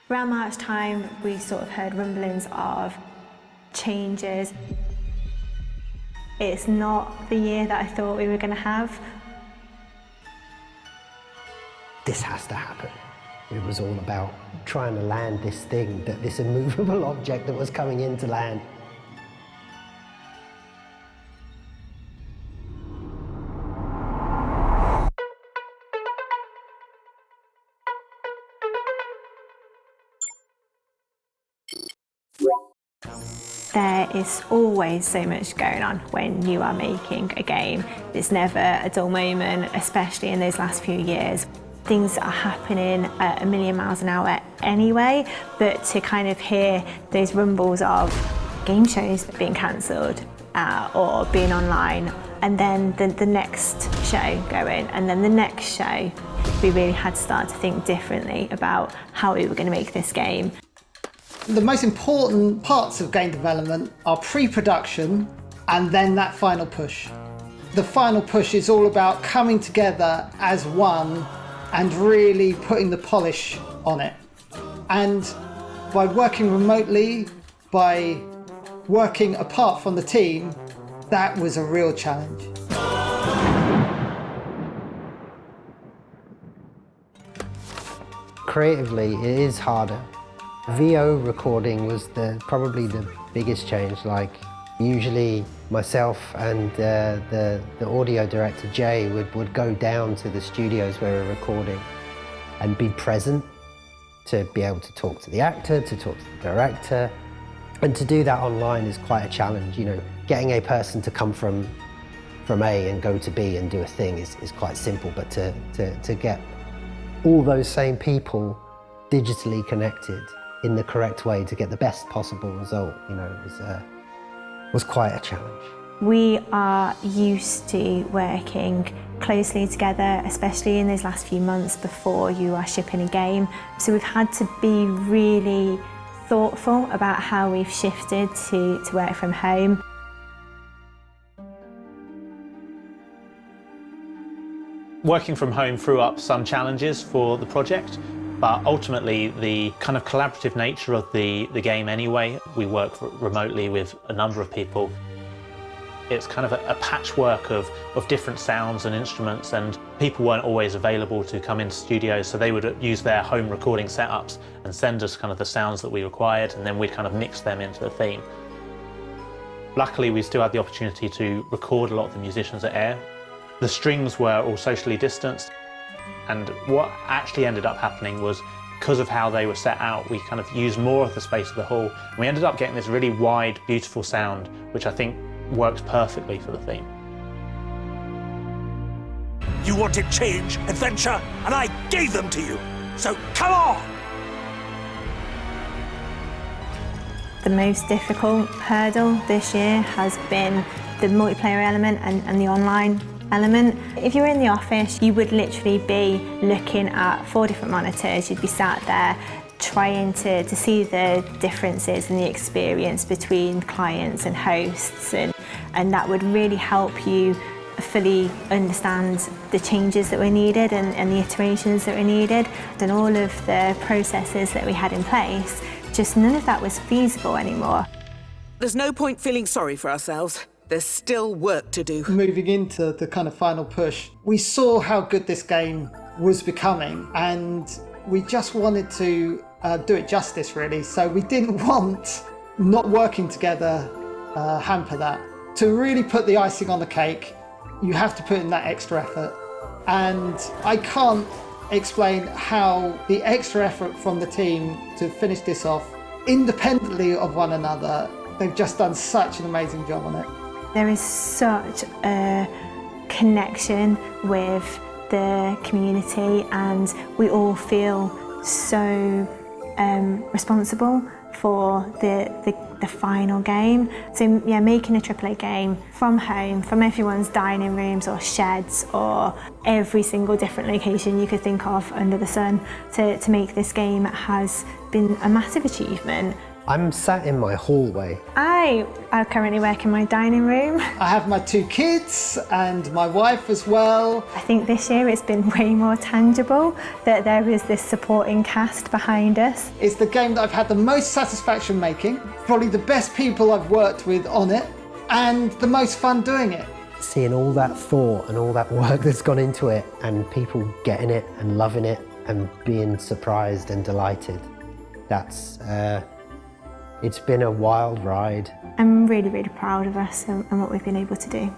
Around March time, we sort of heard rumblings of changes. It's not the year that I thought we were going to have. This has to happen. It was all about trying to land this thing, this immovable object that was coming into land. There is always so much going on when you are making a game. It's never a dull moment, especially in those last few years. Things are happening at a million miles an hour anyway, but to kind of hear those rumbles of game shows being cancelled or being online, and then the next show going, and then the next show, we really had to start to think differently about how we were going to make this game. The most important parts of game development are pre-production and then that final push. The final push is all about coming together as one and really putting the polish on it. And by working remotely, by working apart from the team, that was a real challenge. Creatively, it is harder. VO recording was probably the biggest change. Like, usually myself and the audio director, Jay, would go down to the studios where we're recording and be present to be able to talk to the actor, to talk to the director. And to do that online is quite a challenge. You know, getting a person to come from A and go to B and do a thing is quite simple, but to get all those same people digitally connected in the correct way to get the best possible result, you know, was quite a challenge. We are used to working closely together, especially in those last few months before you are shipping a game. So we've had to be really thoughtful about how we've shifted to work from home. Working from home threw up some challenges for the project, but ultimately the kind of collaborative nature of the game anyway, we work remotely with a number of people. It's kind of a patchwork of different sounds and instruments, and people weren't always available to come into studios, so they would use their home recording setups and send us kind of the sounds that we required, and then we'd kind of mix them into the theme. Luckily, we still had the opportunity to record a lot of the musicians at Air. The strings were all socially distanced, and what actually ended up happening was, because of how they were set out, we kind of used more of the space of the hall. And we ended up getting this really wide, beautiful sound, which I think works perfectly for the theme. You wanted change, adventure, and I gave them to you. So come on! The most difficult hurdle this year has been the multiplayer element and the online element. If you were in the office, you would literally be looking at 4 different monitors. You'd be sat there trying to see the differences in the experience between clients and hosts, and that would really help you fully understand the changes that were needed and the iterations that were needed, and all of the processes that we had in place. Just none of that was feasible anymore. There's no point feeling sorry for ourselves. There's still work to do. Moving into the kind of final push, we saw how good this game was becoming, and we just wanted to do it justice, really. So we didn't want not working together hamper that. To really put the icing on the cake, you have to put in that extra effort. And I can't explain how the extra effort from the team to finish this off, independently of one another, they've just done such an amazing job on it. There is such a connection with the community, and we all feel so responsible for the final game. So yeah, making a AAA game from home, from everyone's dining rooms or sheds or every single different location you could think of under the sun, to make this game has been a massive achievement I'm sat in my hallway. I currently work in my dining room. I have my 2 kids and my wife as well. I think this year it's been way more tangible that there is this supporting cast behind us. It's the game that I've had the most satisfaction making, probably the best people I've worked with on it, and the most fun doing it. Seeing all that thought and all that work that's gone into it, and people getting it and loving it and being surprised and delighted. That's, it's been a wild ride. I'm really, really proud of us and what we've been able to do.